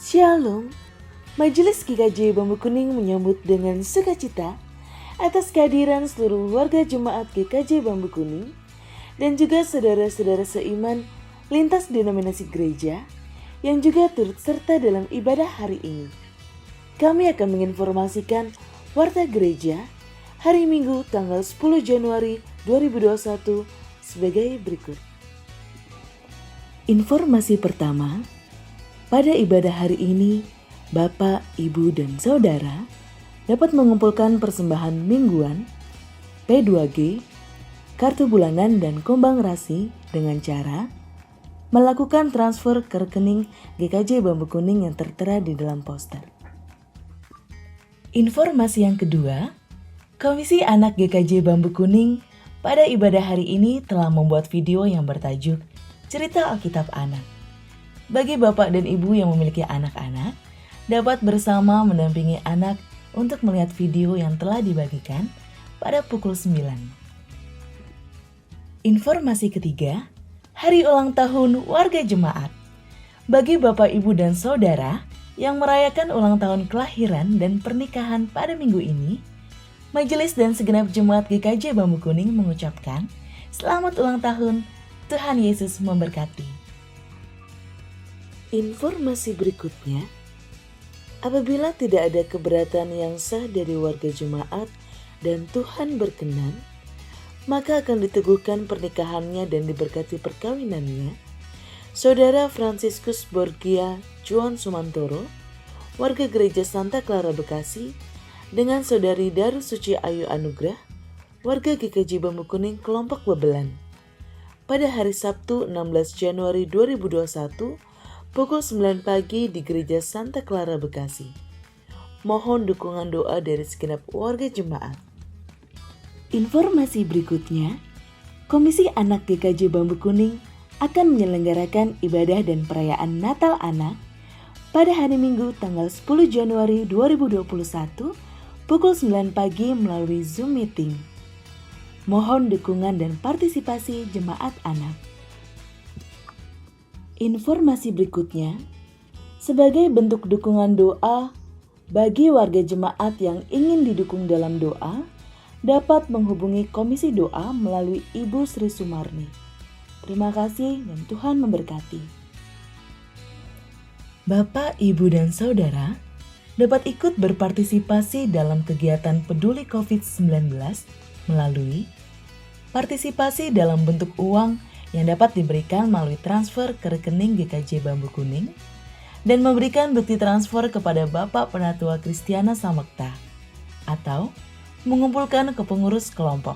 Shalom, Majelis GKJ Bambu Kuning menyambut dengan sukacita atas kehadiran seluruh warga jemaat GKJ Bambu Kuning dan juga saudara-saudara seiman lintas denominasi gereja yang juga turut serta dalam ibadah hari ini. Kami akan menginformasikan warta gereja hari Minggu tanggal 10 Januari 2021 sebagai berikut. Informasi pertama, pada ibadah hari ini, Bapak, Ibu, dan Saudara dapat mengumpulkan persembahan mingguan, P2G, kartu bulanan, dan kombang rasi dengan cara melakukan transfer ke rekening GKJ Bambu Kuning yang tertera di dalam poster. Informasi yang kedua, Komisi Anak GKJ Bambu Kuning pada ibadah hari ini telah membuat video yang bertajuk Cerita Alkitab Anak. Bagi bapak dan ibu yang memiliki anak-anak, dapat bersama mendampingi anak untuk melihat video yang telah dibagikan pada pukul 9. Informasi ketiga, hari ulang tahun warga jemaat. Bagi bapak, ibu, dan saudara yang merayakan ulang tahun kelahiran dan pernikahan pada minggu ini, Majelis dan segenap jemaat GKJ Bambu Kuning mengucapkan selamat ulang tahun, Tuhan Yesus memberkati. Informasi berikutnya, apabila tidak ada keberatan yang sah dari warga jemaat dan Tuhan berkenan, maka akan diteguhkan pernikahannya dan diberkati perkawinannya Saudara Franciscus Borgia Juan Sumantoro, warga Gereja Santa Clara Bekasi, dengan Saudari Darus Suci Ayu Anugrah, warga GKJ Bambu Kuning kelompok Bebelan, pada hari Sabtu 16 Januari 2021 pukul 9 pagi di Gereja Santa Clara Bekasi. Mohon dukungan doa dari segenap warga jemaat. Informasi berikutnya, Komisi Anak GKJ Bambu Kuning akan menyelenggarakan ibadah dan perayaan Natal Anak pada hari Minggu tanggal 10 Januari 2021 pukul 9 pagi melalui Zoom Meeting. Mohon dukungan dan partisipasi jemaat anak. Informasi berikutnya, sebagai bentuk dukungan doa bagi warga jemaat yang ingin didukung dalam doa, dapat menghubungi Komisi Doa melalui Ibu Sri Sumarni. Terima kasih dan Tuhan memberkati. Bapak, Ibu, dan Saudara dapat ikut berpartisipasi dalam kegiatan peduli COVID-19 melalui partisipasi dalam bentuk uang yang dapat diberikan melalui transfer ke rekening GKJ Bambu Kuning dan memberikan bukti transfer kepada Bapak Penatua Kristiana Samekta, atau mengumpulkan ke pengurus kelompok,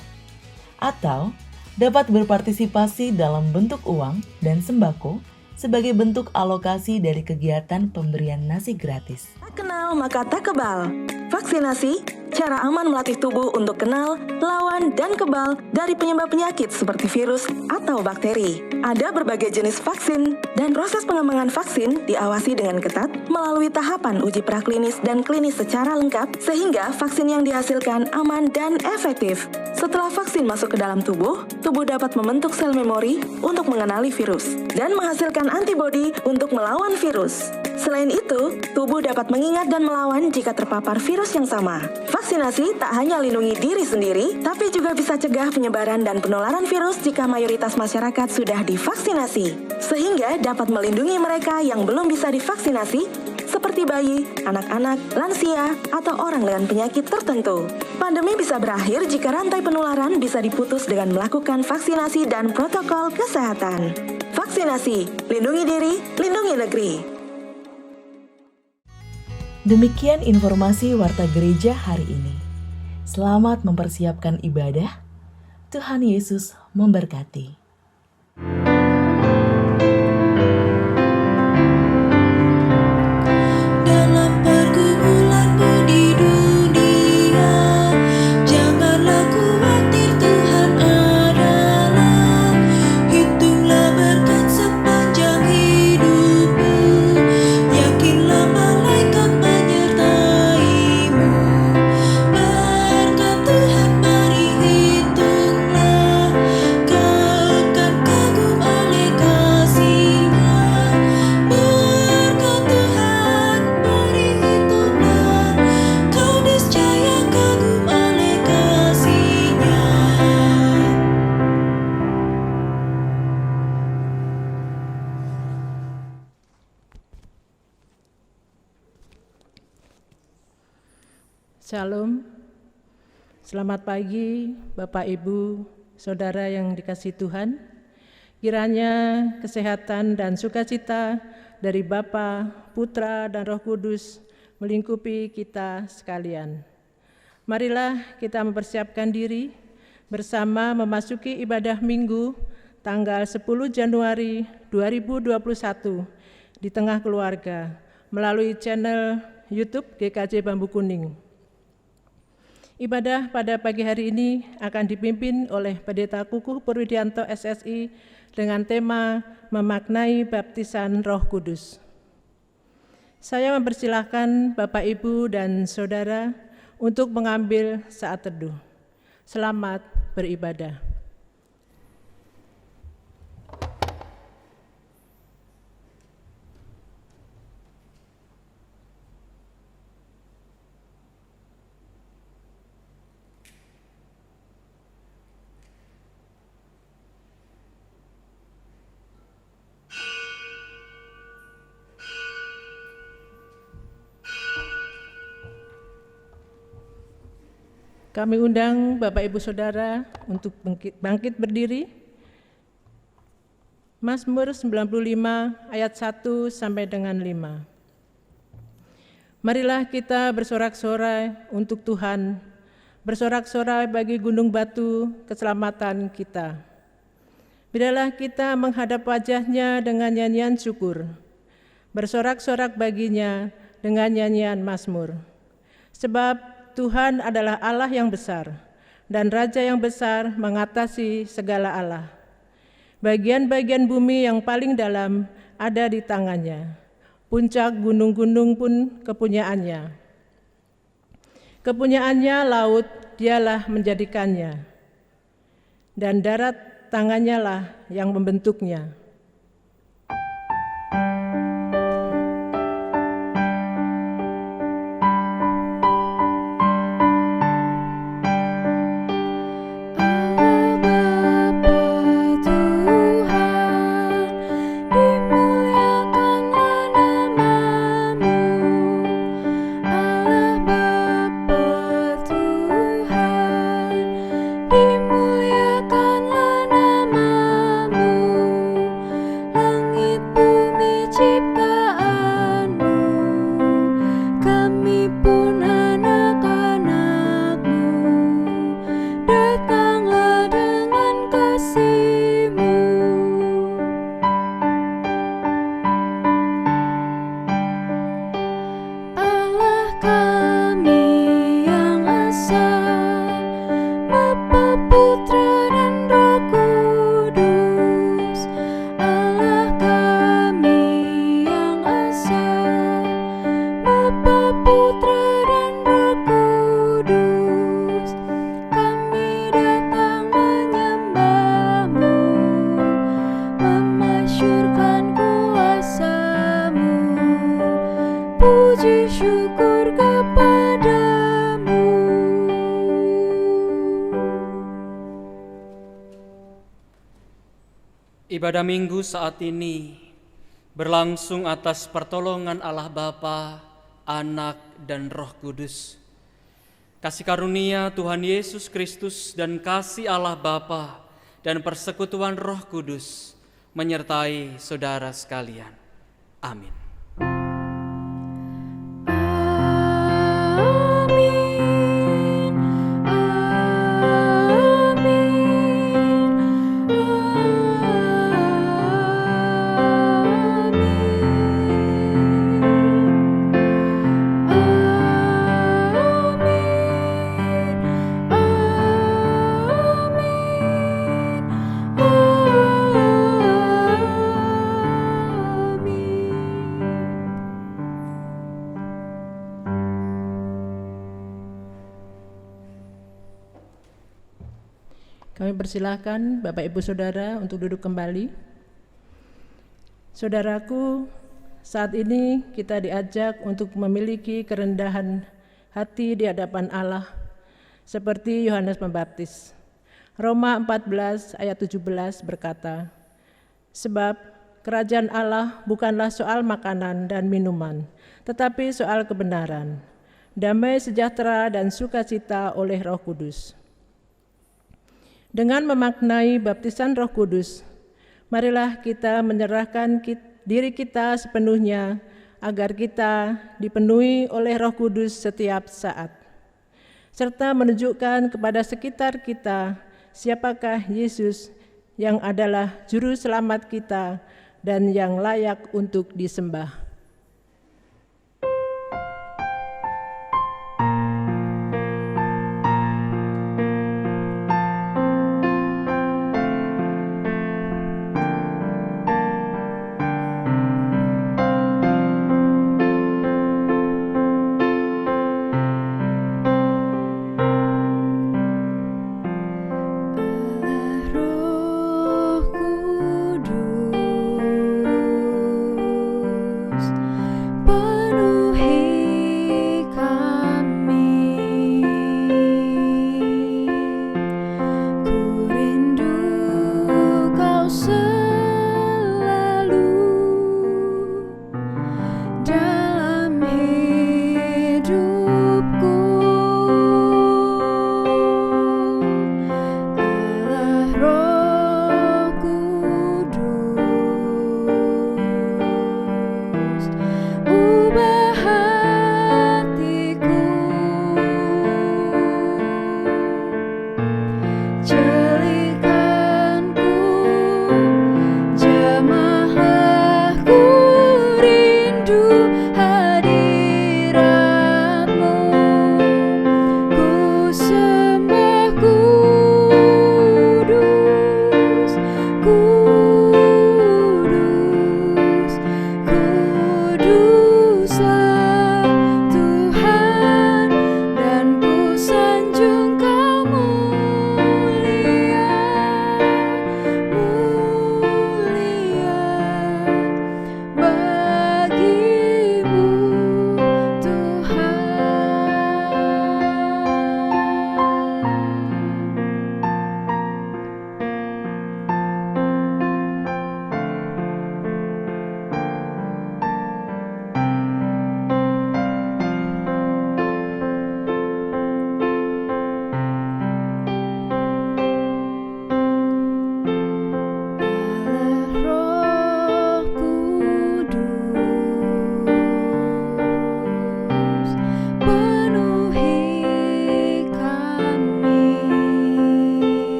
atau dapat berpartisipasi dalam bentuk uang dan sembako sebagai bentuk alokasi dari kegiatan pemberian nasi gratis. Tak kenal maka tak kebal. Vaksinasi, cara aman melatih tubuh untuk kenal, lawan, dan kebal dari penyebab-penyakit seperti virus atau bakteri. Ada berbagai jenis vaksin, dan proses pengembangan vaksin diawasi dengan ketat melalui tahapan uji praklinis dan klinis secara lengkap, sehingga vaksin yang dihasilkan aman dan efektif. Setelah vaksin masuk ke dalam tubuh, tubuh dapat membentuk sel memori untuk mengenali virus dan menghasilkan antibodi untuk melawan virus. Selain itu, tubuh dapat mengingat dan melawan jika terpapar virus yang sama. Vaksinasi tak hanya lindungi diri sendiri, tapi juga bisa cegah penyebaran dan penularan virus jika mayoritas masyarakat sudah divaksinasi, sehingga dapat melindungi mereka yang belum bisa divaksinasi, seperti bayi, anak-anak, lansia, atau orang dengan penyakit tertentu. Pandemi bisa berakhir jika rantai penularan bisa diputus dengan melakukan vaksinasi dan protokol kesehatan. Vaksinasi, lindungi diri, lindungi negeri. Demikian informasi warta gereja hari ini. Selamat mempersiapkan ibadah. Tuhan Yesus memberkati. Shalom, selamat pagi Bapak Ibu, Saudara yang dikasihi Tuhan. Kiranya kesehatan dan sukacita dari Bapa, Putra, dan Roh Kudus melingkupi kita sekalian. Marilah kita mempersiapkan diri bersama memasuki ibadah Minggu tanggal 10 Januari 2021 di tengah keluarga melalui channel YouTube GKJ Bambu Kuning. Ibadah pada pagi hari ini akan dipimpin oleh Pendeta Kukuh Purwidianto SSI dengan tema memaknai baptisan Roh Kudus. Saya mempersilahkan Bapak, Ibu, dan Saudara untuk mengambil saat teduh. Selamat beribadah. Kami undang Bapak Ibu Saudara untuk bangkit berdiri. Mazmur 95 ayat 1 sampai dengan 5. Marilah kita bersorak-sorai untuk Tuhan, bersorak-sorai bagi gunung batu keselamatan kita. Biarlah kita menghadap wajah-Nya dengan nyanyian syukur, bersorak-sorak baginya dengan nyanyian mazmur. Sebab Tuhan adalah Allah yang besar, dan Raja yang besar mengatasi segala Allah. Bagian-bagian bumi yang paling dalam ada di tangannya. Puncak gunung-gunung pun kepunyaannya. Kepunyaannya laut, dialah menjadikannya. Dan darat tangannya lah yang membentuknya. Ibadah Minggu saat ini berlangsung atas pertolongan Allah Bapa, Anak, dan Roh Kudus. Kasih karunia Tuhan Yesus Kristus dan kasih Allah Bapa dan persekutuan Roh Kudus menyertai saudara sekalian. Amin. Kami persilahkan Bapak Ibu Saudara untuk duduk kembali. Saudaraku, saat ini kita diajak untuk memiliki kerendahan hati di hadapan Allah seperti Yohanes Pembaptis. Roma 14 ayat 17 berkata, "Sebab kerajaan Allah bukanlah soal makanan dan minuman, tetapi soal kebenaran. damai sejahtera dan sukacita oleh Roh Kudus. Dengan memaknai baptisan Roh Kudus, marilah kita menyerahkan diri kita sepenuhnya agar kita dipenuhi oleh Roh Kudus setiap saat, serta menunjukkan kepada sekitar kita siapakah Yesus yang adalah Juru Selamat kita dan yang layak untuk disembah.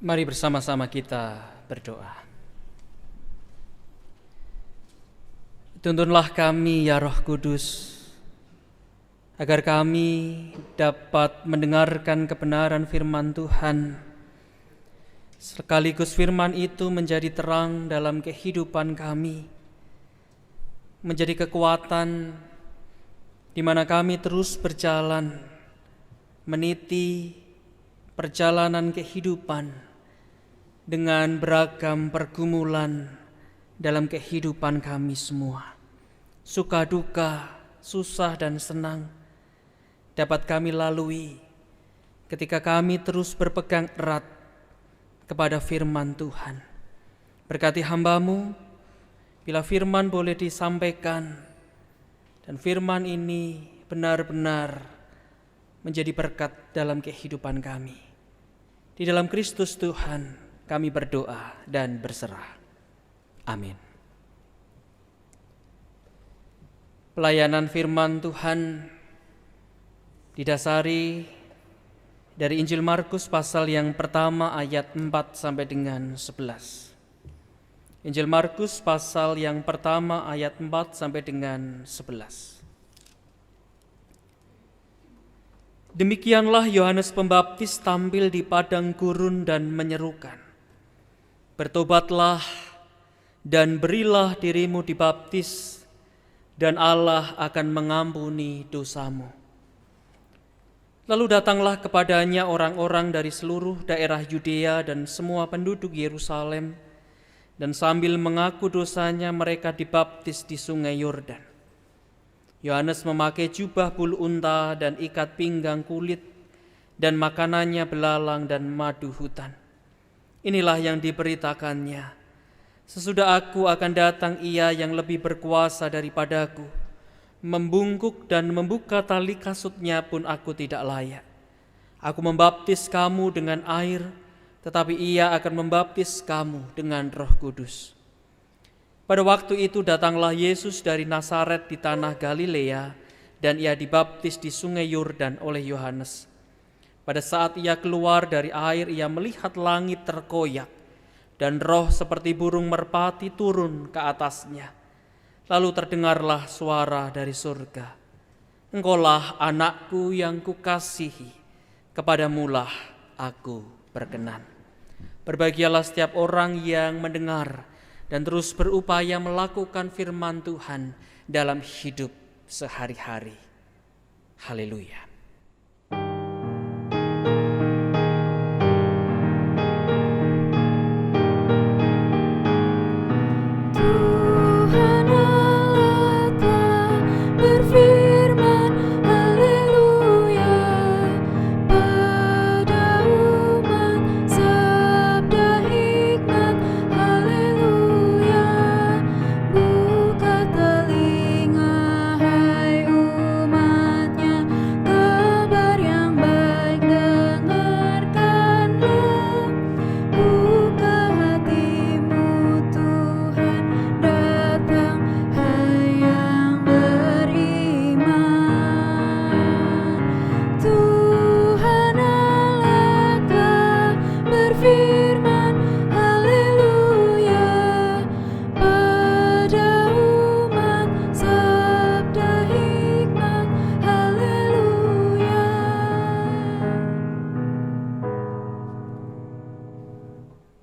Mari bersama-sama kita berdoa. Tuntunlah kami ya Roh Kudus, agar kami dapat mendengarkan kebenaran firman Tuhan, sekaligus firman itu menjadi terang dalam kehidupan kami, menjadi kekuatan di mana kami terus berjalan, meniti perjalanan kehidupan dengan beragam pergumulan dalam kehidupan kami semua. Suka duka, susah dan senang dapat kami lalui ketika kami terus berpegang erat kepada firman Tuhan. Berkati hamba-Mu, bila firman boleh disampaikan, dan firman ini benar-benar menjadi berkat dalam kehidupan kami. Di dalam Kristus Tuhan kami berdoa dan berserah. Amin. Pelayanan firman Tuhan didasari dari Injil Markus pasal yang pertama ayat 4 sampai dengan 11. Injil Markus pasal yang pertama ayat 4 sampai dengan 11. Demikianlah Yohanes Pembaptis tampil di padang gurun dan menyerukan, "Bertobatlah dan berilah dirimu dibaptis, dan Allah akan mengampuni dosamu." Lalu datanglah kepadanya orang-orang dari seluruh daerah Yudea dan semua penduduk Yerusalem, dan sambil mengaku dosanya mereka dibaptis di sungai Yordan. Yohanes memakai jubah bulu unta dan ikat pinggang kulit, dan makanannya belalang dan madu hutan. Inilah yang diberitakannya, "Sesudah aku akan datang Ia yang lebih berkuasa daripadaku. Membungkuk dan membuka tali kasutnya pun aku tidak layak. Aku membaptis kamu dengan air, tetapi Ia akan membaptis kamu dengan Roh Kudus." Pada waktu itu datanglah Yesus dari Nazaret di tanah Galilea, dan Ia dibaptis di sungai Yordan oleh Yohanes. Pada saat Ia keluar dari air, Ia melihat langit terkoyak, dan roh seperti burung merpati turun ke atasnya. Lalu terdengarlah suara dari surga, "Engkaulah anakku yang kukasihi, kepadamulah aku berkenan." Berbahagialah setiap orang yang mendengar dan terus berupaya melakukan firman Tuhan dalam hidup sehari-hari. Haleluya.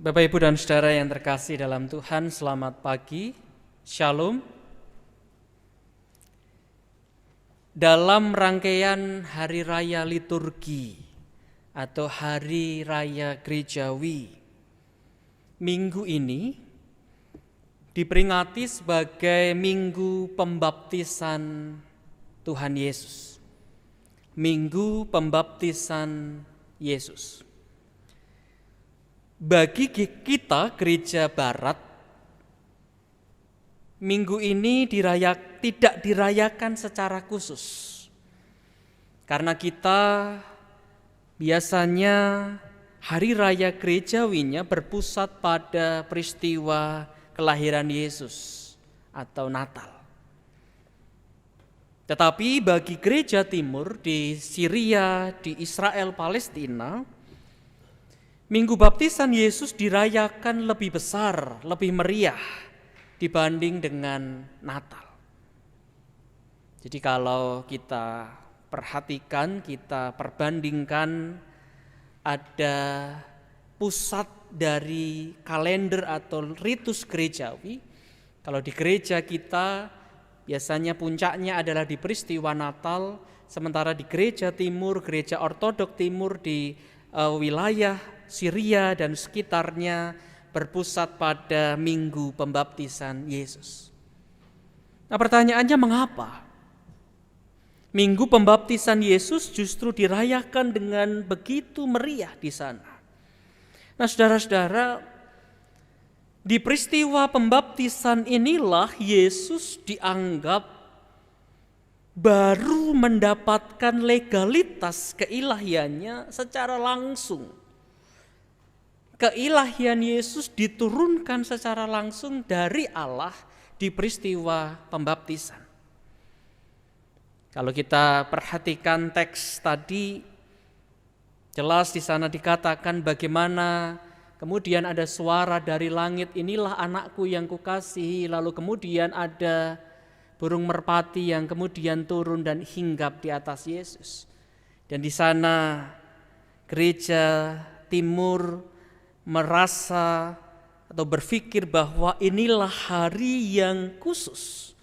Bapak, Ibu, dan Saudara yang terkasih dalam Tuhan, selamat pagi, Shalom. Dalam rangkaian Hari Raya Liturgi atau Hari Raya Gerejawi, minggu ini diperingati sebagai Minggu Pembaptisan Tuhan Yesus. Minggu Pembaptisan Yesus. Bagi kita Gereja Barat, minggu ini tidak dirayakan secara khusus. Karena kita biasanya hari raya gerejawinya berpusat pada peristiwa kelahiran Yesus atau Natal. Tetapi bagi gereja timur di Syria, di Israel, Palestina, Minggu Baptisan Yesus dirayakan lebih besar, lebih meriah dibanding dengan Natal. Jadi kalau kita perhatikan, kita perbandingkan, ada pusat dari kalender atau ritus gerejawi. Kalau di gereja kita biasanya puncaknya adalah di peristiwa Natal, sementara di gereja timur, gereja ortodok timur di wilayah Syria dan sekitarnya berpusat pada Minggu Pembaptisan Yesus. Nah, pertanyaannya mengapa Minggu Pembaptisan Yesus justru dirayakan dengan begitu meriah di sana? Nah, saudara-saudara, Di peristiwa pembaptisan inilah Yesus dianggap baru mendapatkan legalitas keilahiannya secara langsung. Keilahian Yesus diturunkan secara langsung dari Allah di peristiwa pembaptisan. Kalau kita perhatikan teks tadi, jelas di sana dikatakan bagaimana kemudian ada suara dari langit, inilah anakku yang kukasihi, lalu kemudian ada burung merpati yang kemudian turun dan hinggap di atas Yesus. Dan di sana gereja timur merasa atau berpikir bahwa inilah hari yang khusus.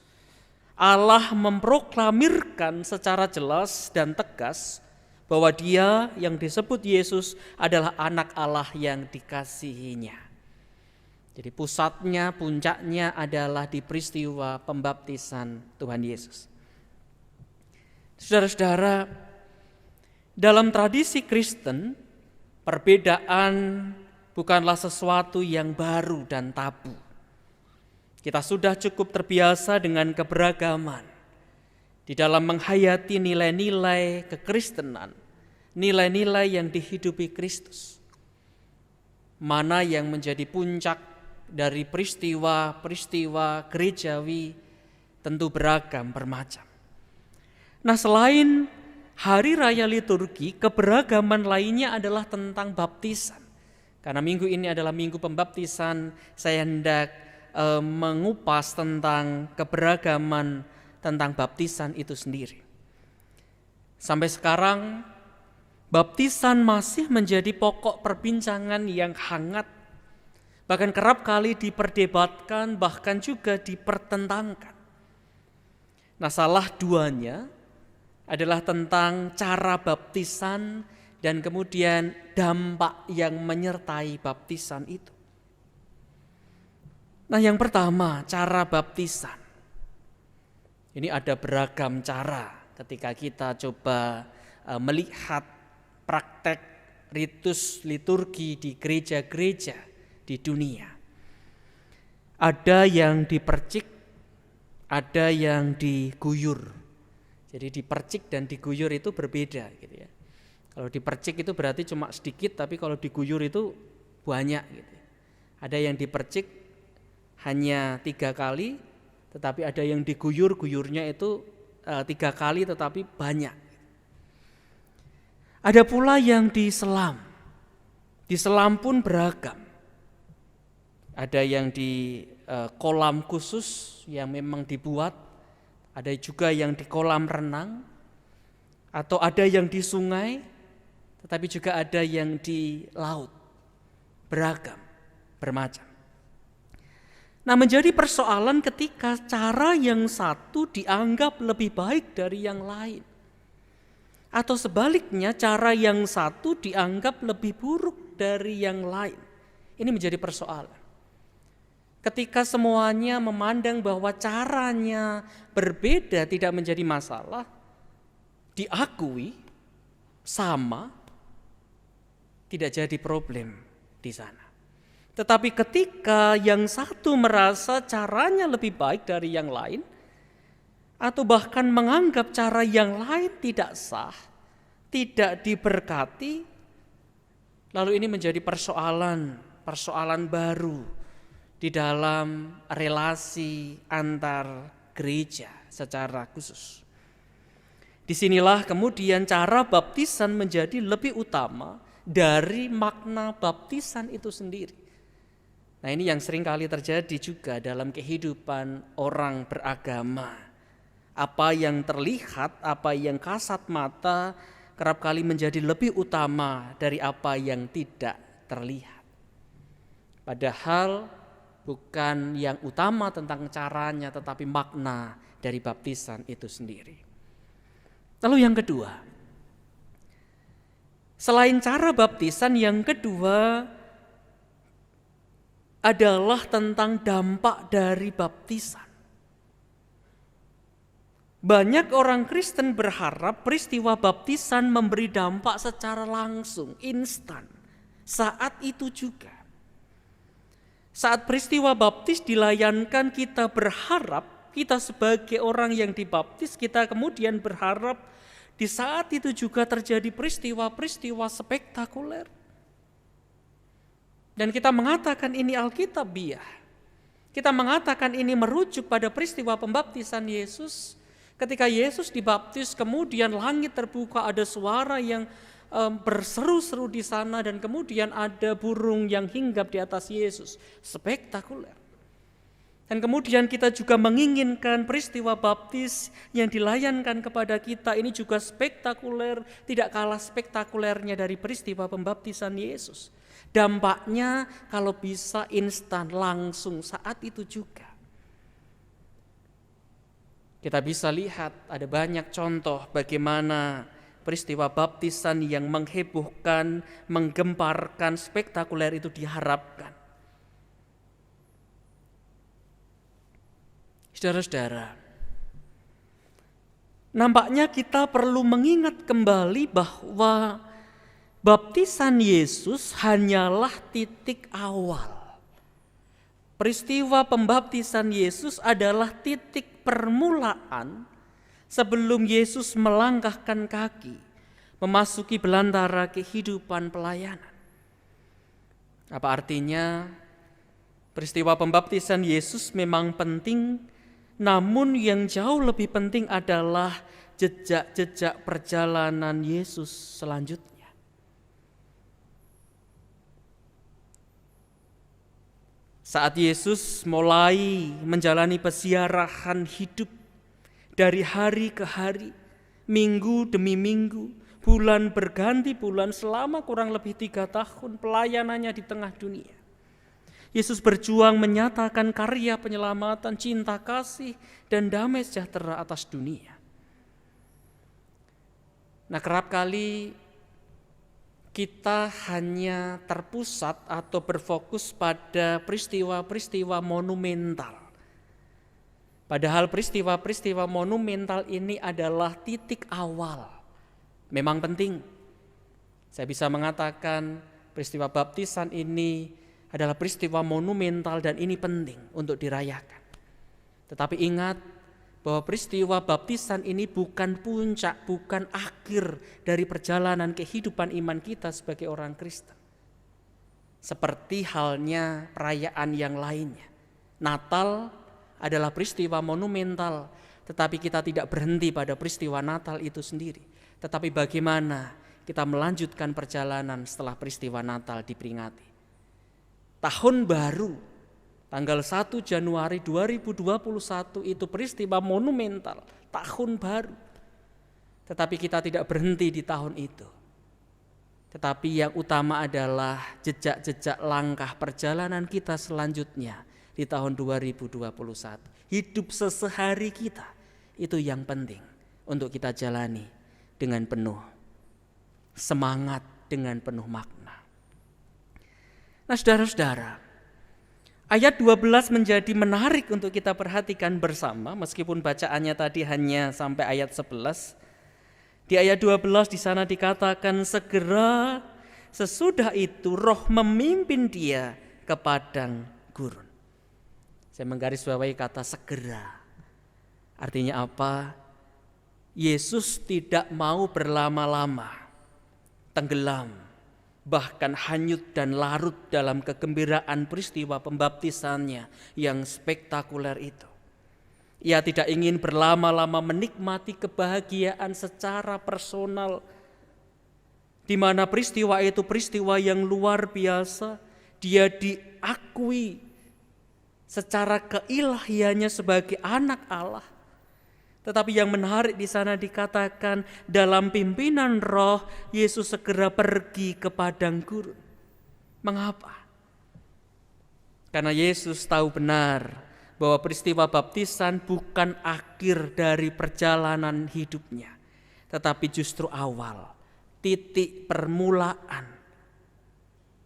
Allah memproklamirkan secara jelas dan tegas bahwa Dia yang disebut Yesus adalah anak Allah yang dikasihinya. Jadi pusatnya, puncaknya adalah di peristiwa pembaptisan Tuhan Yesus. Saudara-saudara, dalam tradisi Kristen, perbedaan bukanlah sesuatu yang baru dan tabu. Kita sudah cukup terbiasa dengan keberagaman di dalam menghayati nilai-nilai kekristenan, nilai-nilai yang dihidupi Kristus. Mana yang menjadi puncak dari peristiwa-peristiwa gerejawi tentu beragam, bermacam. Nah, selain hari raya liturgi, keberagaman lainnya adalah tentang baptisan. Karena minggu ini adalah minggu pembaptisan, saya hendak mengupas tentang keberagaman tentang baptisan itu sendiri. Sampai sekarang, baptisan masih menjadi pokok perbincangan yang hangat, bahkan kerap kali diperdebatkan, bahkan juga dipertentangkan. Nah, salah duanya adalah tentang cara baptisan dan kemudian dampak yang menyertai baptisan itu. Nah, yang pertama, cara baptisan. Ini ada beragam cara ketika kita coba melihat praktek ritus liturgi di gereja-gereja di dunia. Ada yang dipercik, ada yang diguyur. Jadi dipercik dan diguyur itu berbeda gitu ya. Kalau dipercik itu berarti cuma sedikit, tapi kalau diguyur itu banyak gitu. Ada yang dipercik hanya 3 kali, tetapi ada yang diguyur, guyurnya itu 3 kali tetapi banyak. Ada pula yang diselam. Diselam pun beragam. Ada yang di kolam khusus yang memang dibuat, ada juga yang di kolam renang, atau ada yang di sungai, tetapi juga ada yang di laut. Beragam, bermacam. Nah, menjadi persoalan ketika cara yang satu dianggap lebih baik dari yang lain. Atau sebaliknya, cara yang satu dianggap lebih buruk dari yang lain. Ini menjadi persoalan. Ketika semuanya memandang bahwa caranya berbeda tidak menjadi masalah, diakui sama, tidak jadi problem di sana. Tetapi ketika yang satu merasa caranya lebih baik dari yang lain, atau bahkan menganggap cara yang lain tidak sah, tidak diberkati, lalu ini menjadi persoalan baru di dalam relasi antar gereja secara khusus. Disinilah kemudian cara baptisan menjadi lebih utama dari makna baptisan itu sendiri. Nah, ini yang sering kali terjadi juga dalam kehidupan orang beragama. Apa yang terlihat, apa yang kasat mata kerap kali menjadi lebih utama dari apa yang tidak terlihat. Padahal bukan yang utama tentang caranya, tetapi makna dari baptisan itu sendiri. Lalu yang kedua, selain cara baptisan, yang kedua adalah tentang dampak dari baptisan. Banyak orang Kristen berharap peristiwa baptisan memberi dampak secara langsung, instan, saat itu juga. Saat peristiwa baptis dilayankan, kita berharap, kita sebagai orang yang dibaptis, kita kemudian berharap di saat itu juga terjadi peristiwa-peristiwa spektakuler. Dan kita mengatakan ini alkitabiah. Kita mengatakan ini merujuk pada peristiwa pembaptisan Yesus. Ketika Yesus dibaptis, kemudian langit terbuka, ada suara yang berseru-seru di sana, dan kemudian ada burung yang hinggap di atas Yesus. Spektakuler. Dan kemudian kita juga menginginkan peristiwa baptis yang dilayankan kepada kita ini juga spektakuler, tidak kalah spektakulernya dari peristiwa pembaptisan Yesus. Dampaknya kalau bisa instan, langsung saat itu juga. Kita bisa lihat ada banyak contoh bagaimana peristiwa baptisan yang menghebohkan, menggemparkan, spektakuler itu diharapkan. Saudara-saudara, nampaknya kita perlu mengingat kembali bahwa baptisan Yesus hanyalah titik awal. Peristiwa pembaptisan Yesus adalah titik permulaan sebelum Yesus melangkahkan kaki, memasuki belantara kehidupan pelayanan. Apa artinya? Peristiwa pembaptisan Yesus memang penting, namun yang jauh lebih penting adalah jejak-jejak perjalanan Yesus selanjutnya. Saat Yesus mulai menjalani peziarahan hidup dari hari ke hari, minggu demi minggu, bulan berganti bulan, selama kurang lebih 3 tahun pelayanannya di tengah dunia. Yesus berjuang menyatakan karya penyelamatan, cinta kasih, dan damai sejahtera atas dunia. Nah, kerap kali kita hanya terpusat atau berfokus pada peristiwa-peristiwa monumental. Padahal peristiwa-peristiwa monumental ini adalah titik awal. Memang penting. Saya bisa mengatakan peristiwa baptisan ini adalah peristiwa monumental dan ini penting untuk dirayakan. Tetapi ingat bahwa peristiwa baptisan ini bukan puncak, bukan akhir dari perjalanan kehidupan iman kita sebagai orang Kristen. Seperti halnya perayaan yang lainnya. Natal adalah peristiwa monumental, tetapi kita tidak berhenti pada peristiwa Natal itu sendiri. Tetapi bagaimana kita melanjutkan perjalanan setelah peristiwa Natal diperingati. Tahun baru tanggal 1 Januari 2021 itu peristiwa monumental, tahun baru. Tetapi kita tidak berhenti di tahun itu. Tetapi yang utama adalah jejak-jejak langkah perjalanan kita selanjutnya di tahun 2021. Hidup sesehari kita, itu yang penting untuk kita jalani dengan penuh semangat, dengan penuh makna. Nah, saudara-saudara, ayat 12 menjadi menarik untuk kita perhatikan bersama, meskipun bacaannya tadi hanya sampai ayat 11. Di ayat 12 di sana dikatakan, segera sesudah itu Roh memimpin dia ke padang gurun. Saya menggarisbawahi kata segera. Artinya apa? Yesus tidak mau berlama-lama, tenggelam, bahkan hanyut dan larut dalam kegembiraan peristiwa pembaptisannya yang spektakuler itu. Ia tidak ingin berlama-lama menikmati kebahagiaan secara personal, di mana peristiwa itu peristiwa yang luar biasa. Dia diakui secara keilahiannya sebagai anak Allah. Tetapi yang menarik di sana dikatakan dalam pimpinan Roh Yesus segera pergi ke padang gurun. Mengapa? Karena Yesus tahu benar bahwa peristiwa baptisan bukan akhir dari perjalanan hidupnya, tetapi justru awal, titik permulaan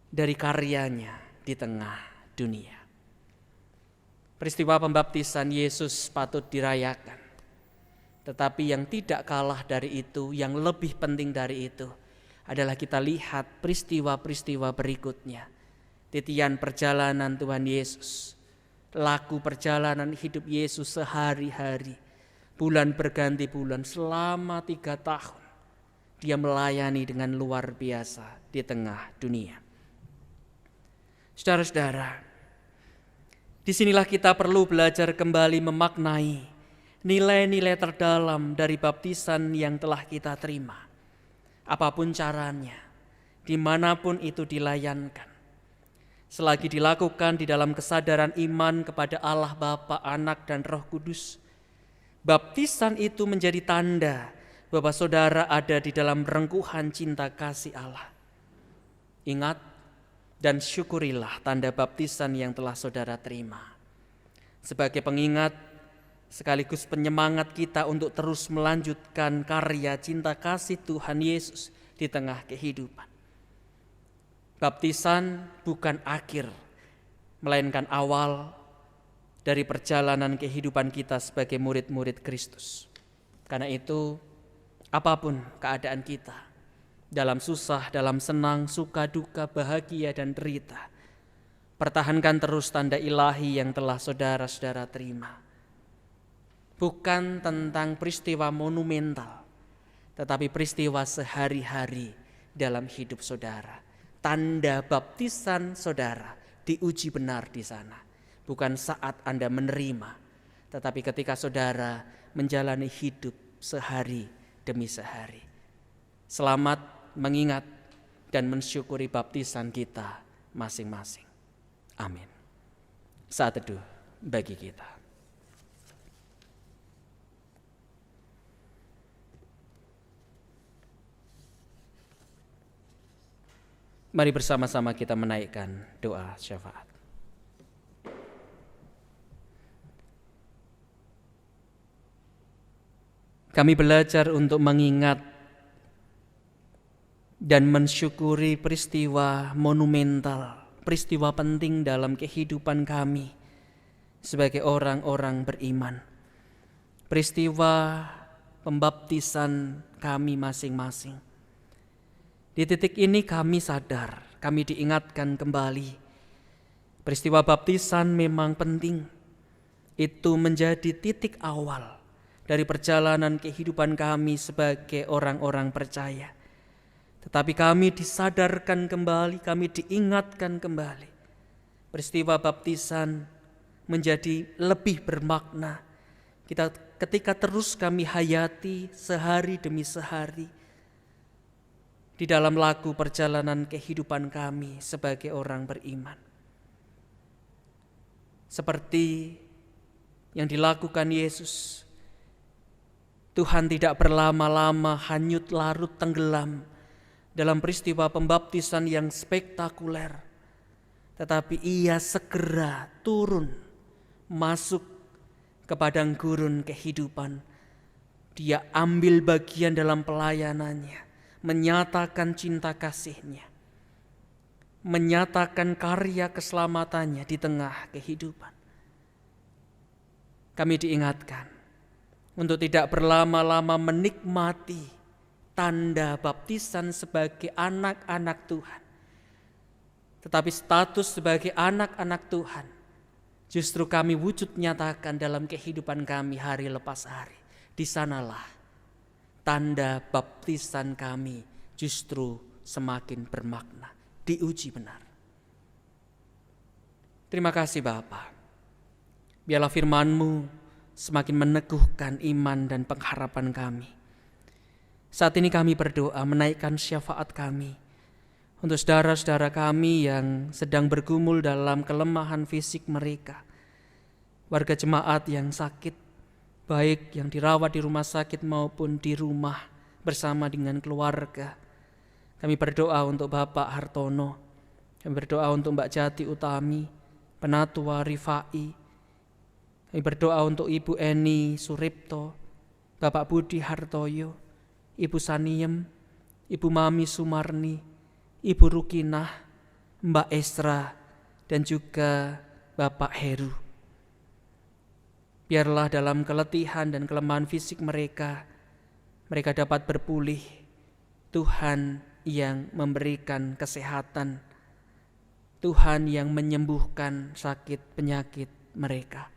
dari karyanya di tengah dunia. Peristiwa pembaptisan Yesus patut dirayakan. Tetapi yang tidak kalah dari itu, yang lebih penting dari itu adalah kita lihat peristiwa-peristiwa berikutnya titian perjalanan Tuhan Yesus, laku perjalanan hidup Yesus sehari-hari, bulan berganti bulan, selama 3 tahun dia melayani dengan luar biasa di tengah dunia. Saudara-saudara, disinilah kita perlu belajar kembali memaknai nilai-nilai terdalam dari baptisan yang telah kita terima. Apapun caranya, dimanapun itu dilayankan, selagi dilakukan di dalam kesadaran iman kepada Allah Bapa, Anak, dan Roh Kudus, baptisan itu menjadi tanda bahwa saudara ada di dalam rengkuhan cinta kasih Allah. Ingat dan syukurilah tanda baptisan yang telah saudara terima, sebagai pengingat sekaligus penyemangat kita untuk terus melanjutkan karya cinta kasih Tuhan Yesus di tengah kehidupan. Baptisan bukan akhir, melainkan awal dari perjalanan kehidupan kita sebagai murid-murid Kristus. Karena itu, apapun keadaan kita, dalam susah, dalam senang, suka, duka, bahagia, dan derita, pertahankan terus tanda ilahi yang telah saudara-saudara terima. Bukan tentang peristiwa monumental, tetapi peristiwa sehari-hari dalam hidup saudara. Tanda baptisan saudara diuji benar di sana. Bukan saat Anda menerima, tetapi ketika saudara menjalani hidup sehari demi sehari. Selamat mengingat dan mensyukuri baptisan kita masing-masing. Amin. Saat teduh bagi kita. Mari bersama-sama kita menaikkan doa syafaat. Kami belajar untuk mengingat dan mensyukuri peristiwa monumental, peristiwa penting dalam kehidupan kami sebagai orang-orang beriman. Peristiwa pembaptisan kami masing-masing. Di titik ini kami sadar, kami diingatkan kembali. Peristiwa baptisan memang penting. Itu menjadi titik awal dari perjalanan kehidupan kami sebagai orang-orang percaya. Tetapi kami disadarkan kembali, kami diingatkan kembali. Peristiwa baptisan menjadi lebih bermakna. Ketika terus kami hayati sehari demi sehari di dalam laku perjalanan kehidupan kami sebagai orang beriman. Seperti yang dilakukan Yesus, Tuhan tidak berlama-lama hanyut larut tenggelam dalam peristiwa pembaptisan yang spektakuler, tetapi ia segera turun masuk ke padang gurun kehidupan. Dia ambil bagian dalam pelayanannya, menyatakan cinta kasih-Nya, menyatakan karya keselamatannya di tengah kehidupan. Kami diingatkan untuk tidak berlama-lama menikmati tanda baptisan sebagai anak-anak Tuhan. Tetapi status sebagai anak-anak Tuhan justru kami wujud nyatakan dalam kehidupan kami hari lepas hari. Di sanalah tanda baptisan kami justru semakin bermakna, diuji benar. Terima kasih Bapa. Biarlah firman-Mu semakin meneguhkan iman dan pengharapan kami. Saat ini kami berdoa menaikkan syafaat kami untuk saudara-saudara kami yang sedang bergumul dalam kelemahan fisik mereka. Warga jemaat yang sakit, baik yang dirawat di rumah sakit maupun di rumah bersama dengan keluarga. Kami berdoa untuk Bapak Hartono, kami berdoa untuk Mbak Jati Utami, Penatua Rifai, kami berdoa untuk Ibu Eni Suripto, Bapak Budi Hartoyo, Ibu Saniem, Ibu Mami Sumarni, Ibu Rukinah, Mbak Esra, dan juga Bapak Heru. Biarlah dalam keletihan dan kelemahan fisik mereka dapat berpulih. Tuhan yang memberikan kesehatan Tuhan yang menyembuhkan sakit penyakit mereka.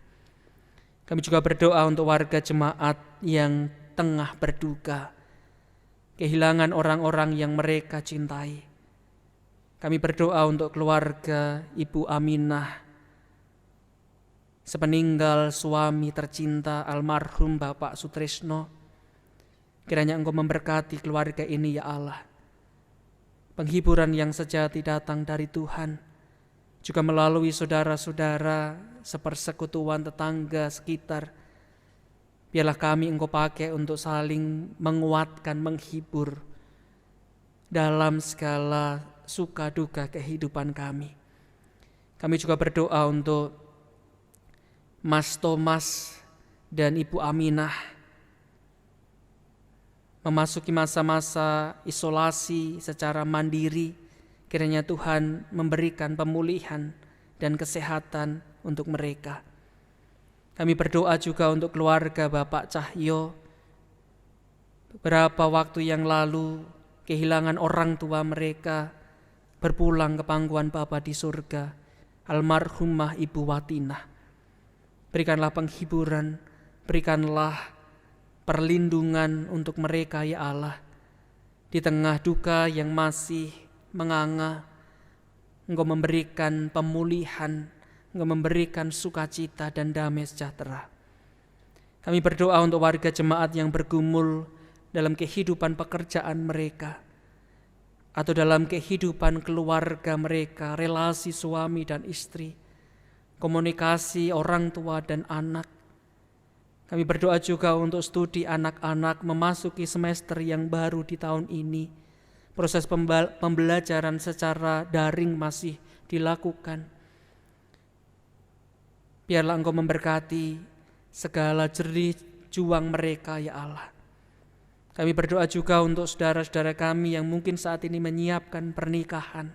Kami juga berdoa untuk warga jemaat yang tengah berduka, kehilangan orang-orang yang mereka cintai. Kami berdoa untuk keluarga Ibu Aminah, sepeninggal suami tercinta almarhum Bapak Sutrisno. Kiranya Engkau memberkati keluarga ini ya Allah. Penghiburan yang sejati datang dari Tuhan, juga melalui saudara-saudara sepersekutuan tetangga sekitar. Biarlah kami Engkau pakai untuk saling menguatkan, menghibur dalam segala suka duka kehidupan kami. Kami juga berdoa untuk Mas Thomas dan Ibu Aminah memasuki masa-masa isolasi secara mandiri. Kiranya Tuhan memberikan pemulihan dan kesehatan untuk mereka. Kami berdoa juga untuk keluarga Bapak Cahyo. Beberapa waktu yang lalu kehilangan orang tua mereka, berpulang ke pangkuan Bapa di surga, almarhumah Ibu Watinah. Berikanlah penghiburan, berikanlah perlindungan untuk mereka ya Allah. Di tengah duka yang masih menganga, Engkau memberikan pemulihan, Engkau memberikan sukacita dan damai sejahtera. Kami berdoa untuk warga jemaat yang bergumul dalam kehidupan pekerjaan mereka, atau dalam kehidupan keluarga mereka, relasi suami dan istri, komunikasi orang tua dan anak. Kami berdoa juga untuk studi anak-anak memasuki semester yang baru di tahun ini. Proses pembelajaran secara daring masih dilakukan. Biarlah Engkau memberkati segala jerih juang mereka ya Allah. Kami berdoa juga untuk saudara-saudara kami yang mungkin saat ini menyiapkan pernikahan,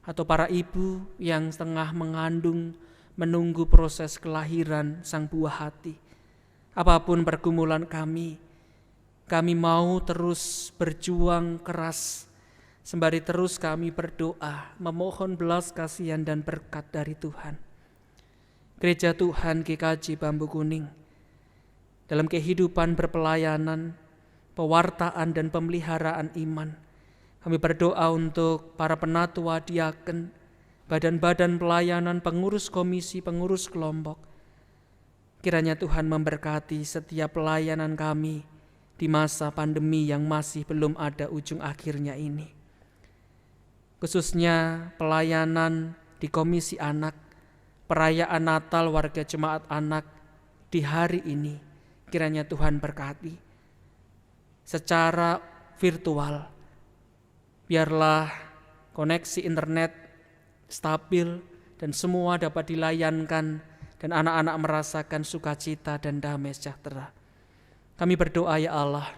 atau para ibu yang tengah mengandung, menunggu proses kelahiran sang buah hati. Apapun pergumulan kami mau terus berjuang keras, sembari terus kami berdoa, memohon belas kasihan dan berkat dari Tuhan. Gereja Tuhan GKJ Bambu Kuning, dalam kehidupan berpelayanan, pewartaan dan pemeliharaan iman, kami berdoa untuk para penatua diaken, badan-badan pelayanan, pengurus komisi, pengurus kelompok. Kiranya Tuhan memberkati setiap pelayanan kami di masa pandemi yang masih belum ada ujung akhirnya ini. Khususnya pelayanan di Komisi Anak, perayaan Natal warga jemaat anak di hari ini, kiranya Tuhan berkati. Secara virtual, biarlah koneksi internet stabil dan semua dapat dilayankan, dan anak-anak merasakan sukacita dan damai sejahtera. Kami berdoa ya Allah,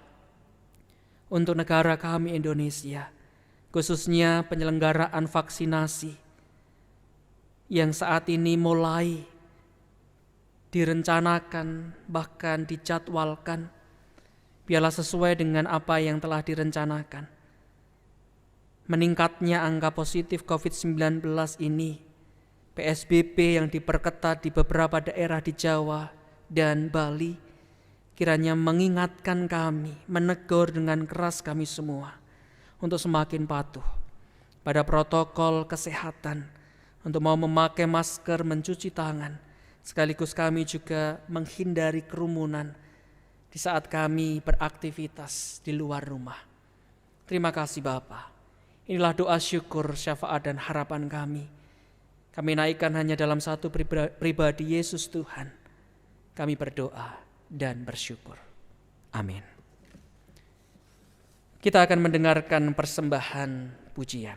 untuk negara kami Indonesia, khususnya penyelenggaraan vaksinasi yang saat ini mulai direncanakan, bahkan dijadwalkan. Biarlah sesuai dengan apa yang telah direncanakan. Meningkatnya angka positif COVID-19 ini, PSBB yang diperketat di beberapa daerah di Jawa dan Bali, kiranya mengingatkan kami, menegur dengan keras kami semua untuk semakin patuh pada protokol kesehatan, untuk mau memakai masker, mencuci tangan, sekaligus kami juga menghindari kerumunan di saat kami beraktivitas di luar rumah. Terima kasih Bapa. Inilah doa syukur, syafaat dan harapan kami. Kami naikkan hanya dalam satu pribadi, Yesus Tuhan. Kami berdoa dan bersyukur. Amin. Kita akan mendengarkan persembahan pujian.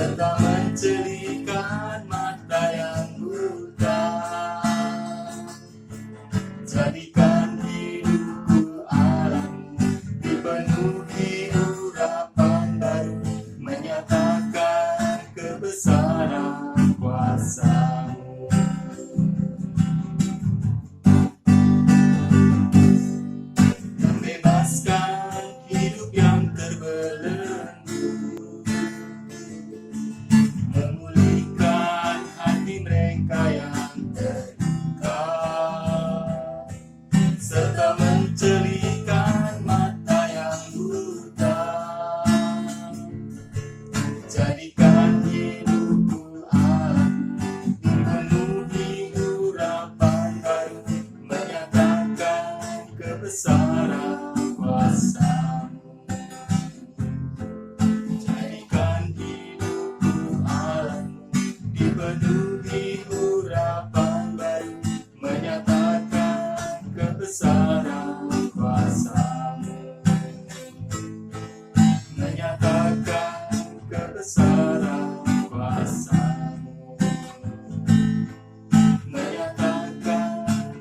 serta mencelikan mata yang buta. Jadikan hidupku alam dipenuhi urapan baru, menyatakan kebesaran kuasa-Mu. Membebaskan hidup yang terbelenggu, memulihkan hati mereka yang terluka, serta mencelikan mata yang buta. Jadikan hidupku alam dipenuhi urapan baru, menyatakan kebesaran kuasa-Mu. Jadikan hidupku alam dipenuhi urapan baru, menyatakan kebesaran kuasa-Mu. Menyatakan kebesaran kuasa-Mu. Menyatakan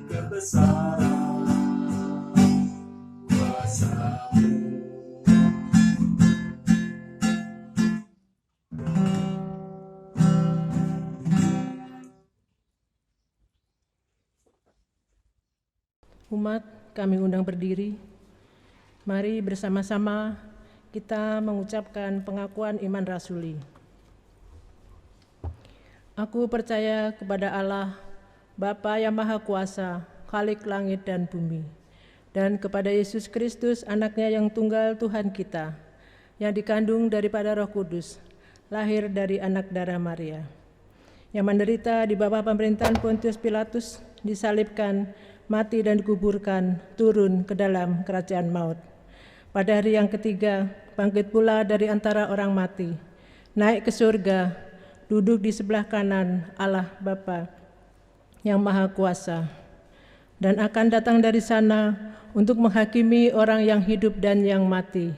kebesaran kuasa-Mu. Umat, kami undang berdiri. Mari bersama-sama kita mengucapkan pengakuan iman rasuli. Aku percaya kepada Allah, Bapa yang Maha Kuasa, Khalik langit dan bumi, dan kepada Yesus Kristus, Anaknya yang tunggal Tuhan kita, yang dikandung daripada Roh Kudus, lahir dari anak darah Maria, yang menderita di bawah pemerintahan Pontius Pilatus, disalibkan, mati dan dikuburkan, turun ke dalam kerajaan maut. Pada hari yang ketiga, bangkit pula dari antara orang mati, naik ke surga, duduk di sebelah kanan Allah Bapa yang Maha Kuasa, dan akan datang dari sana untuk menghakimi orang yang hidup dan yang mati.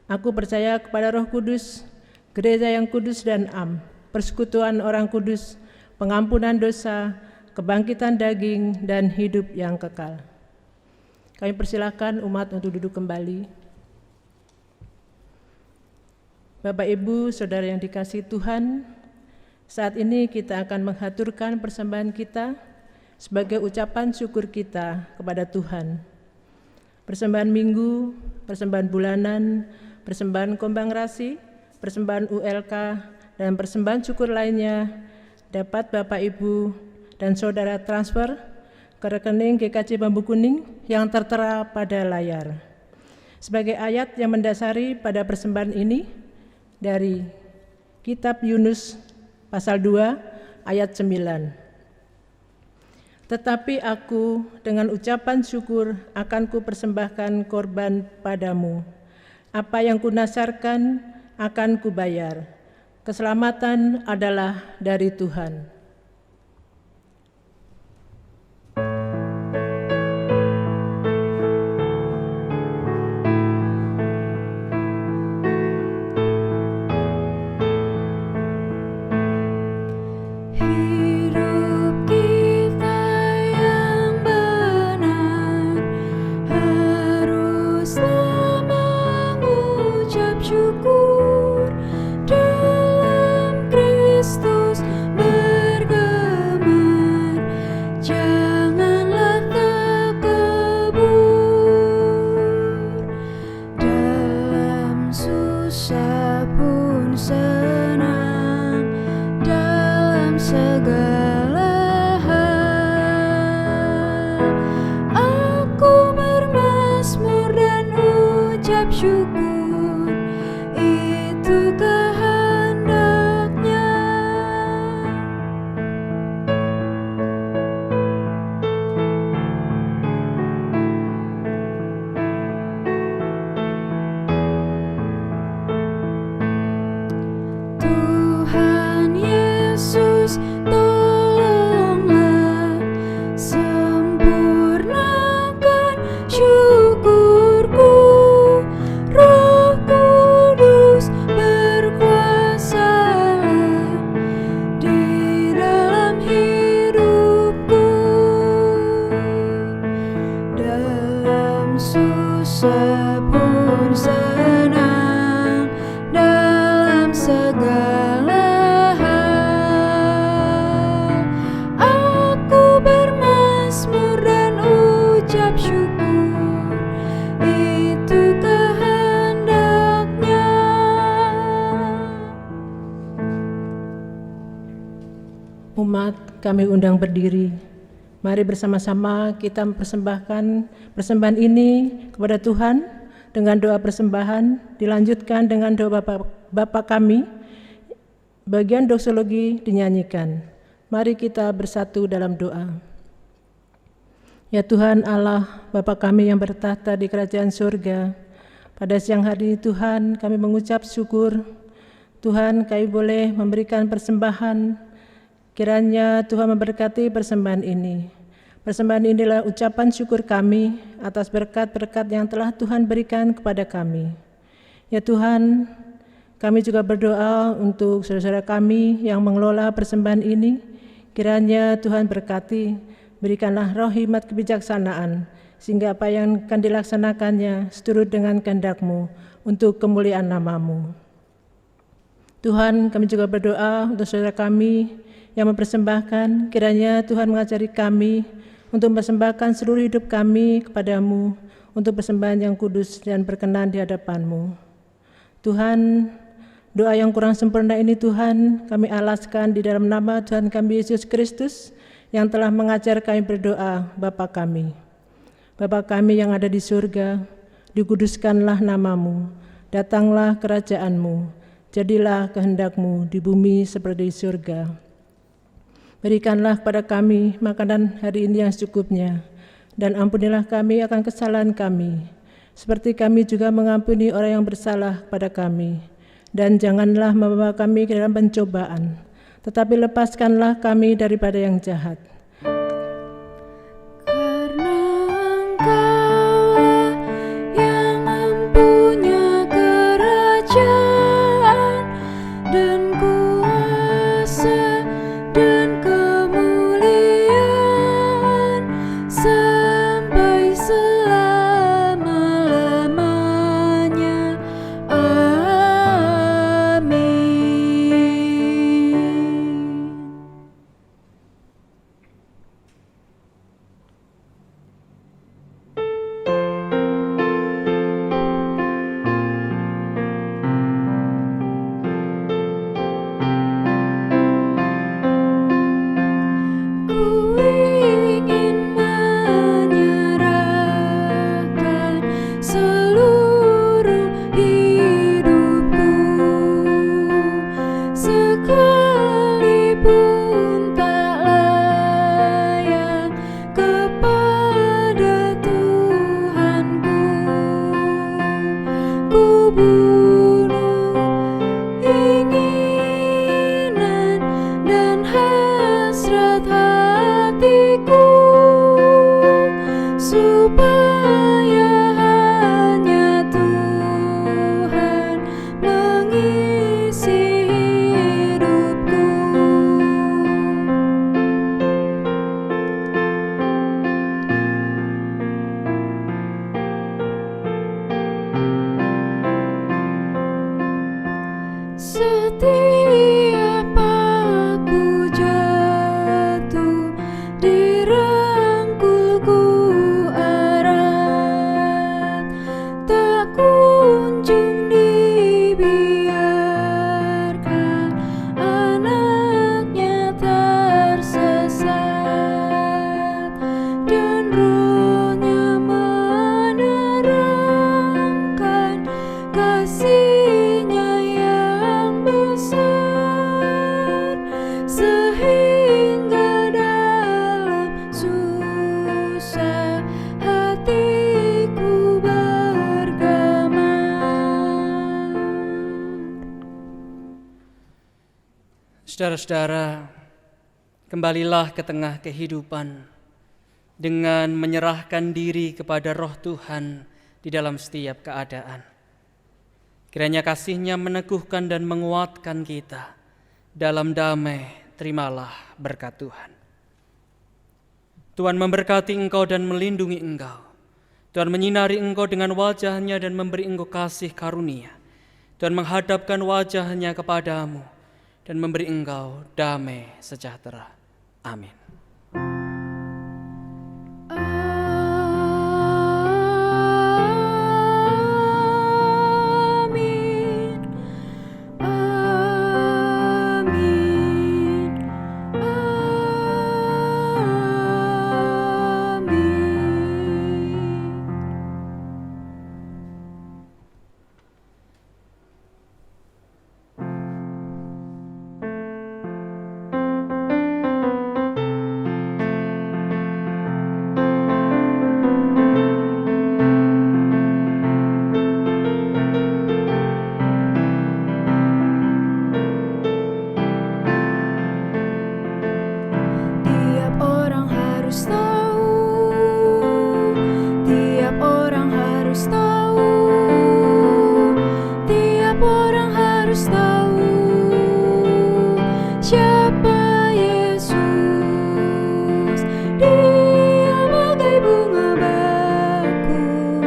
Aku percaya kepada Roh Kudus, gereja yang kudus dan am, persekutuan orang kudus, pengampunan dosa, kebangkitan daging, dan hidup yang kekal. Kami persilahkan umat untuk duduk kembali. Bapak, Ibu, Saudara yang dikasihi Tuhan, saat ini kita akan menghaturkan persembahan kita sebagai ucapan syukur kita kepada Tuhan. Persembahan minggu, persembahan bulanan, persembahan kombang rasi, persembahan ULK, dan persembahan syukur lainnya dapat Bapak, Ibu, dan Saudara transfer ke rekening GKJ Bambu Kuning yang tertera pada layar. Sebagai ayat yang mendasari pada persembahan ini dari Kitab Yunus pasal 2 ayat 9. Tetapi aku dengan ucapan syukur akan kupersembahkan korban padamu. Apa yang kunasarkan akan kubayar. Keselamatan adalah dari Tuhan. segala hal. Aku bermazmur dan ucap syukur, itu kehendaknya. Umat kami undang berdiri. Mari bersama-sama kita mempersembahkan persembahan ini kepada Tuhan dengan doa persembahan, dilanjutkan dengan doa Bapa kami. Bagian doksologi dinyanyikan. Mari kita bersatu dalam doa. Ya Tuhan Allah, Bapa kami yang bertahta di kerajaan surga, pada siang hari ini Tuhan kami mengucap syukur. Tuhan, kami boleh memberikan persembahan. Kiranya Tuhan memberkati persembahan ini. Persembahan inilah ucapan syukur kami atas berkat-berkat yang telah Tuhan berikan kepada kami. Ya Tuhan, kami juga berdoa untuk saudara-saudara kami yang mengelola persembahan ini. Kiranya Tuhan berkati, berikanlah roh hikmat kebijaksanaan, sehingga apa yang akan dilaksanakannya seturut dengan kehendak-Mu untuk kemuliaan nama-Mu. Tuhan, kami juga berdoa untuk saudara kami yang mempersembahkan, kiranya Tuhan mengajari kami untuk mempersembahkan seluruh hidup kami kepada-Mu untuk persembahan yang kudus dan berkenan di hadapan-Mu. Tuhan, doa yang kurang sempurna ini Tuhan, kami alaskan di dalam nama Tuhan kami Yesus Kristus yang telah mengajar kami berdoa, Bapa kami. Bapa kami yang ada di surga, dikuduskanlah nama-Mu, datanglah kerajaan-Mu, jadilah kehendak-Mu di bumi seperti di surga. Berikanlah kepada kami makanan hari ini yang secukupnya, dan ampunilah kami akan kesalahan kami, seperti kami juga mengampuni orang yang bersalah kepada kami. Dan janganlah membawa kami ke dalam pencobaan, tetapi lepaskanlah kami daripada yang jahat. Karena Engkaulah yang mempunyai kerajaan dan kuasa dan kemuliaan sampai selama-lamanya. Amin. Ku ingin menyerahkan seluruh hidupku, sekalipun tak layak kepada Tuhanku. Ku bunuh keinginan dan hasrat hatiku, supaya hanya Tuhan mengisi hidupku. Setiap aku jatuh, dirangkulku erat, tak kunjung dibiarkan anaknya tersesat, dan Roh-Nya menerangkan kasih-Nya yang besar, sehingga dalam susah hatiku bergemar. Saudara-saudara, kembalilah ke tengah kehidupan dengan menyerahkan diri kepada Roh Tuhan di dalam setiap keadaan. Kiranya kasih-Nya meneguhkan dan menguatkan kita. Dalam damai, terimalah berkat Tuhan. Tuhan memberkati engkau dan melindungi engkau. Tuhan menyinari engkau dengan wajah-Nya dan memberi engkau kasih karunia. dan menghadapkan wajahnya kepadamu dan memberi engkau damai sejahtera. Amin. Tiap orang harus tahu, tiap orang harus tahu, tiap orang harus tahu siapa Yesus. Dia bagai bunga bakung,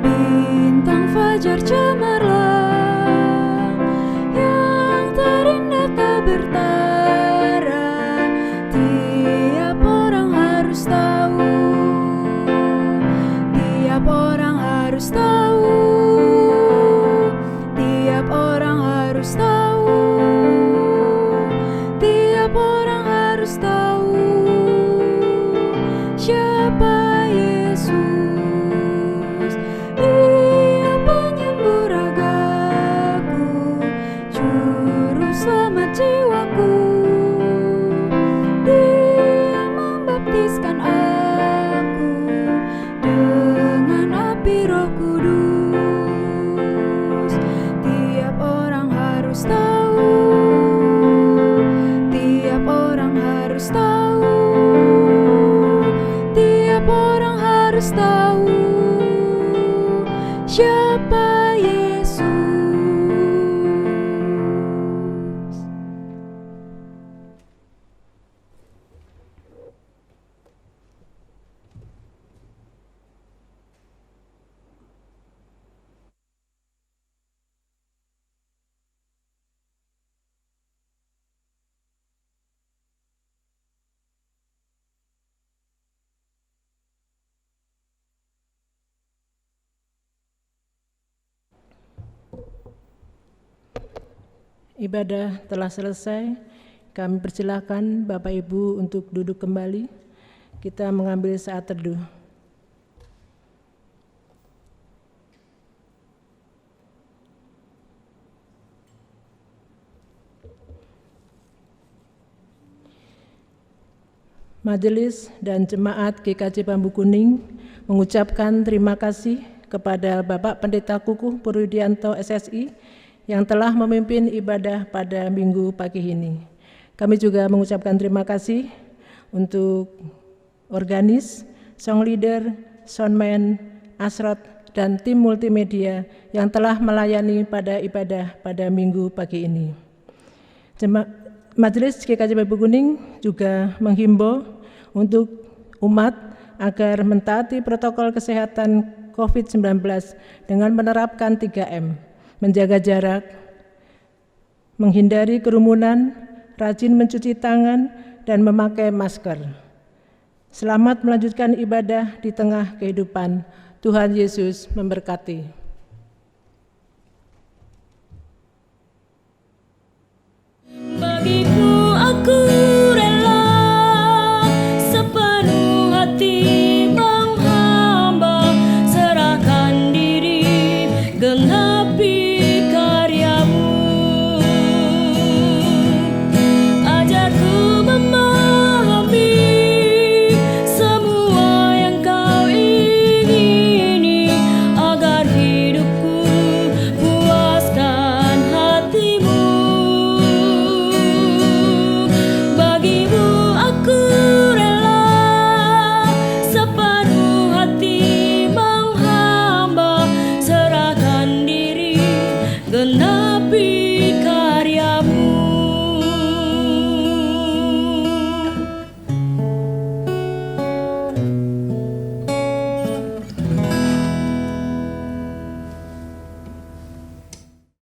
bintang fajar cemerlang, yang terindah tak bertara. Tiap orang harus tahu, tiap orang harus tahu, tiap orang harus tahu, tiap orang harus tahu siapa Yesus. Dia penyembuh ragaku, juru selamat jiwaku. Dia membaptiskan aku dengan api Roh Kudus. Tiap orang harus tahu, tiap orang harus tahu, tiap orang harus tahu siapa Yesus. Ibadah telah selesai. Kami persilakan Bapak Ibu untuk duduk kembali. Kita mengambil saat teduh. Majelis dan Jemaat GKJ Bambu Kuning mengucapkan terima kasih kepada Bapak Pendeta Kukuh Purwidianto SSI yang telah memimpin ibadah pada minggu pagi ini. Kami juga mengucapkan terima kasih untuk organis, song leader, soundman, asrot, dan tim multimedia yang telah melayani pada ibadah pada minggu pagi ini. Majelis GKJ Bambu Kuning juga menghimbau untuk umat agar mentaati protokol kesehatan COVID-19 dengan menerapkan 3M, menjaga jarak, menghindari kerumunan, rajin mencuci tangan, dan memakai masker. Selamat melanjutkan ibadah di tengah kehidupan. Tuhan Yesus memberkati. Bagimu aku rela sepenuh hati menghamba, serahkan diri genapi karyamu. Ajarku memahami semua yang kau ingini, agar hidupku puaskan hatimu. Bagimu aku rela sepenuh hati menghamba, serahkan diri genapi karyamu.